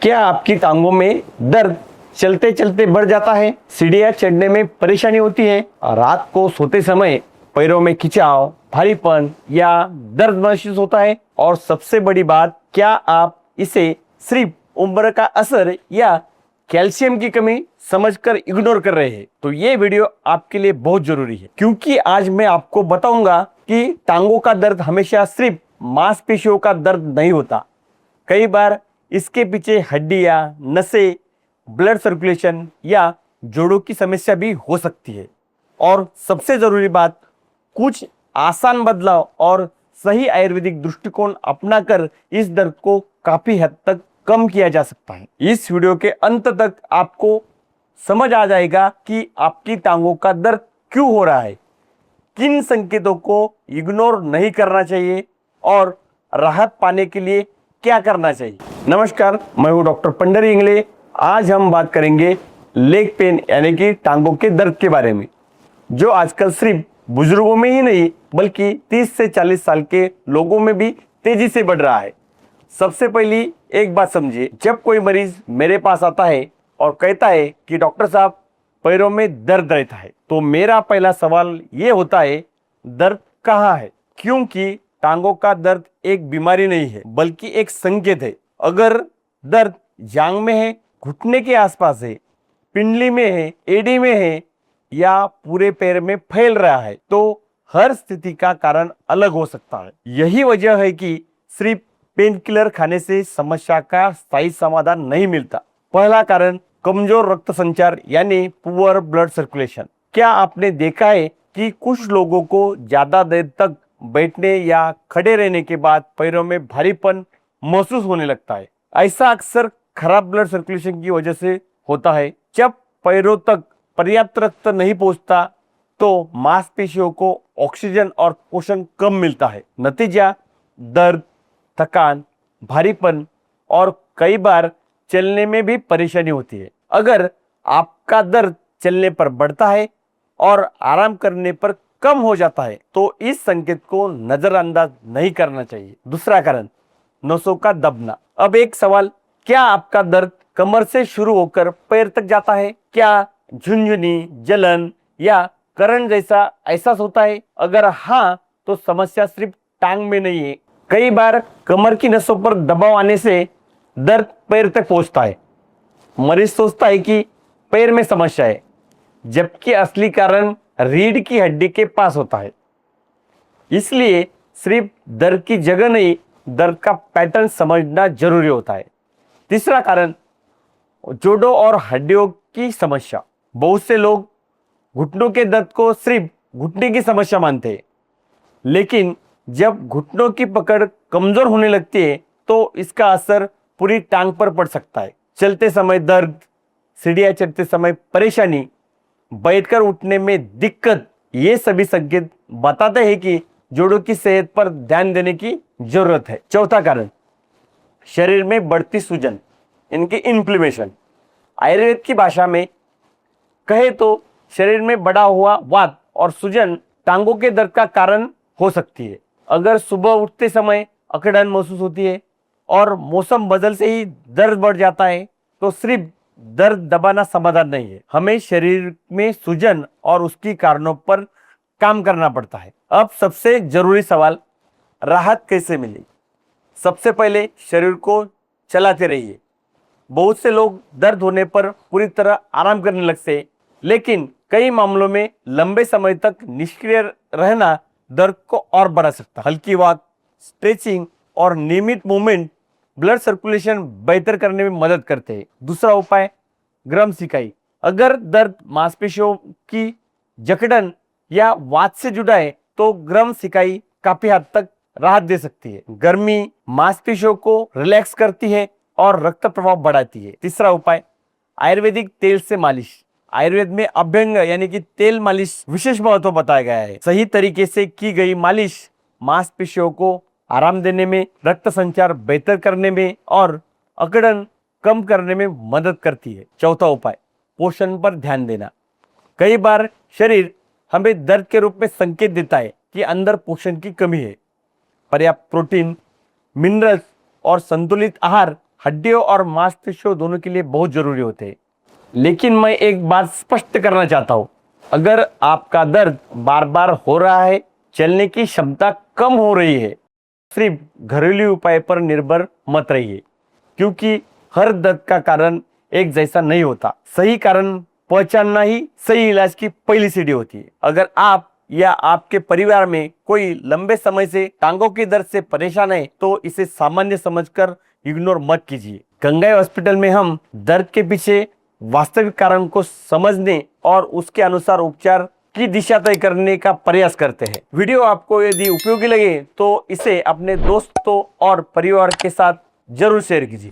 क्या आपकी टांगों में दर्द चलते चलते बढ़ जाता है? सीढ़ियां चढ़ने में परेशानी होती है? रात को सोते समय पैरों में खिंचाव, भारीपन या दर्द महसूस होता है? और सबसे बड़ी बात, क्या आप इसे सिर्फ उम्र का असर या कैल्शियम की कमी समझकर इग्नोर कर रहे हैं? तो ये वीडियो आपके लिए बहुत जरूरी है, क्योंकि आज मैं आपको बताऊंगा कि टांगों का दर्द हमेशा सिर्फ मांसपेशियों का दर्द नहीं होता। कई बार इसके पीछे हड्डियां, नसें, ब्लड सर्कुलेशन या जोड़ों की समस्या भी हो सकती है। और सबसे जरूरी बात, कुछ आसान बदलाव और सही आयुर्वेदिक दृष्टिकोण अपनाकर इस दर्द को काफी हद तक कम किया जा सकता है। इस वीडियो के अंत तक आपको समझ आ जाएगा कि आपकी टांगों का दर्द क्यों हो रहा है, किन संकेतों को इग्नोर नहीं करना चाहिए और राहत पाने के लिए क्या करना चाहिए। नमस्कार, मैं हूं डॉक्टर पंडरी इंगले। आज हम बात करेंगे लेग पेन यानी कि टांगों के दर्द के बारे में, जो आजकल सिर्फ बुजुर्गों में ही नहीं बल्कि 30 से 40 साल के लोगों में भी तेजी से बढ़ रहा है। सबसे पहली एक बात समझिए, जब कोई मरीज मेरे पास आता है और कहता है कि डॉक्टर साहब पैरों में दर्द रहता है, तो मेरा पहला सवाल ये होता है, दर्द कहाँ है? क्योंकि टांगों का दर्द एक बीमारी नहीं है बल्कि एक संकेत है। अगर दर्द जांग में है, घुटने के आसपास है, पिंडली में है, एड़ी में है या पूरे पैर में फैल रहा है, तो हर स्थिति का कारण अलग हो सकता है। यही वजह है कि सिर्फ पेन किलर खाने से समस्या का स्थायी समाधान नहीं मिलता। पहला कारण, कमजोर रक्त संचार यानी पुअर ब्लड सर्कुलेशन। क्या आपने देखा है कि कुछ लोगों को ज्यादा देर तक बैठने या खड़े रहने के बाद पैरों में भारीपन महसूस होने लगता है? ऐसा अक्सर खराब ब्लड सर्कुलेशन की वजह से होता है। जब पैरों तक पर्याप्त रक्त नहीं पहुंचता तो मांसपेशियों को ऑक्सीजन और पोषण कम मिलता है। नतीजा, दर्द, थकान, भारीपन और कई बार चलने में भी परेशानी होती है। अगर आपका दर्द चलने पर बढ़ता है और आराम करने पर कम हो जाता है, तो इस संकेत को नजरअंदाज नहीं करना चाहिए। दूसरा कारण, नसों का दबना। अब एक सवाल, क्या आपका दर्द कमर से शुरू होकर पैर तक जाता है? क्या झुंझुनी, जलन या करंट जैसा एहसास होता है? अगर हाँ, तो समस्या सिर्फ टांग में नहीं है। कई बार कमर की नसों पर दबाव आने से दर्द पैर तक पहुंचता है। मरीज सोचता है कि पैर में समस्या है, जबकि असली कारण रीढ़ की हड्डी के पास होता है। इसलिए सिर्फ दर्द की जगह नहीं, दर्द का पैटर्न समझना जरूरी होता है। तीसरा कारण, जोड़ों और हड्डियों की समस्या। बहुत से लोग घुटनों के दर्द को सिर्फ घुटने की समस्या मानते हैं, लेकिन जब घुटनों की पकड़ कमजोर होने लगती है तो इसका असर पूरी टांग पर पड़ सकता है। चलते समय दर्द, सीढ़ियां चढ़ते समय परेशानी, बैठकर उठने में दिक्कत, ये सभी संकेत बताते हैं कि जोड़ों की सेहत पर ध्यान देने की जरूरत है। चौथा कारण, शरीर में बढ़ती सूजन, इनकी इन्फ्लेमेशन। आयुर्वेद की भाषा में कहे तो शरीर में बढ़ा हुआ वात और सूजन टांगों के दर्द का कारण हो सकती है। अगर सुबह उठते समय अकड़न महसूस होती है और मौसम बदल से ही दर्द बढ़ जाता है, तो सिर्फ दर्द दबाना समाधान नहीं है। हमें शरीर में सूजन और उसकी कारणों पर काम करना पड़ता है। अब सबसे जरूरी सवाल, राहत कैसे मिलेगी? सबसे पहले शरीर को चलाते रहिए। बहुत से लोग दर्द होने पर पूरी तरह आराम करने लगते हैं, लेकिन कई मामलों में लंबे समय तक निष्क्रिय रहना दर्द को और बढ़ा सकता है। हल्की वॉक, स्ट्रेचिंग और नियमित मूवमेंट ब्लड सर्कुलेशन बेहतर करने में मदद करते हैं। दूसरा उपाय, गर्म सिकाई। अगर दर्द मांसपेशियों की जकड़न या वात से जुड़ा है तो गर्म सिकाई काफी हद तक राहत दे सकती है। गर्मी मांसपेशियों को रिलैक्स करती है और रक्त प्रवाह बढ़ाती है। तीसरा उपाय, आयुर्वेदिक तेल से मालिश। आयुर्वेद में अभ्यंग यानी कि तेल मालिश विशेष महत्व बताया गया है। सही तरीके से की गई मालिश मांसपेशियों को आराम देने में, रक्त संचार बेहतर करने में और अकड़न कम करने में मदद करती है। चौथा उपाय, पोषण पर ध्यान देना। कई बार शरीर हमें दर्द के रूप में संकेत देता है कि अंदर पोषण की कमी है। पर्याप्त प्रोटीन, मिनरल्स और संतुलित आहार हड्डियों और मांसपेशियों दोनों के लिए बहुत जरूरी होते हैं। लेकिन मैं एक बात स्पष्ट करना चाहता हूँ, अगर आपका दर्द बार बार हो रहा है, चलने की क्षमता कम हो रही है, सिर्फ घरेलू उपाय पर निर्भर मत रहिए, क्योंकि हर दर्द का कारण एक जैसा नहीं होता। सही कारण पहचानना ही सही इलाज की पहली सीढ़ी होती है। अगर आप या आपके परिवार में कोई लंबे समय से टांगों की दर्द से परेशान है तो इसे सामान्य समझकर इग्नोर मत कीजिए। गंगाई हॉस्पिटल में हम दर्द के पीछे वास्तविक कारण को समझने और उसके अनुसार उपचार की दिशा तय करने का प्रयास करते हैं। वीडियो आपको यदि उपयोगी लगे तो इसे अपने दोस्तों और परिवार के साथ जरूर शेयर कीजिए।